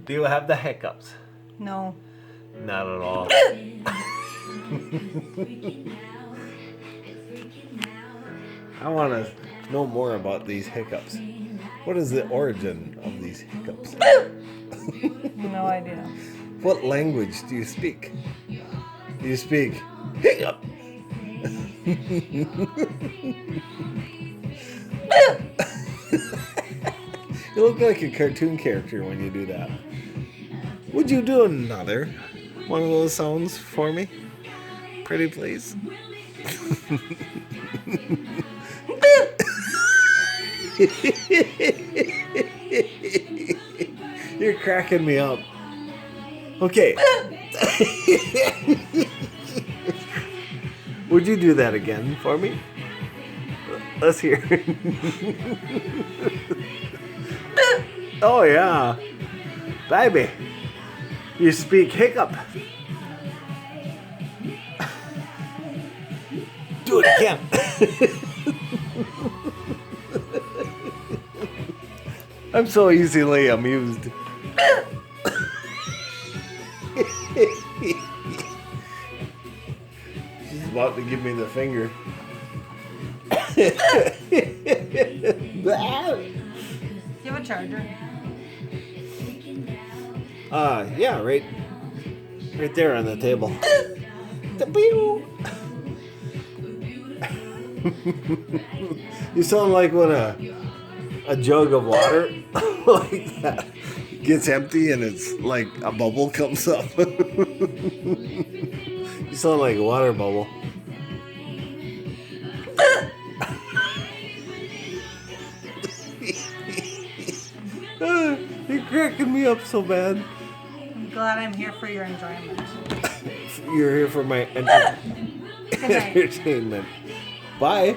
Do you have the hiccups? No. Not at all. I want to know more about these hiccups. What is the origin of these hiccups? No idea. What language do you speak? Do you speak hiccup? You look like a cartoon character when you do that. Would you do another one of those sounds for me? Pretty please. You're cracking me up. Okay. Would you do that again for me? Let's hear. Oh yeah. Baby. You speak hiccup. Do it again. I'm so easily amused. She's about to give me the finger. Do you have a charger? Yeah, right there on the table. You sound like when a jug of water like that gets empty and it's like a bubble comes up. You sound like a water bubble. You're cracking me up so bad. I'm glad I'm here for your enjoyment. You're here for my Good night. entertainment. Bye.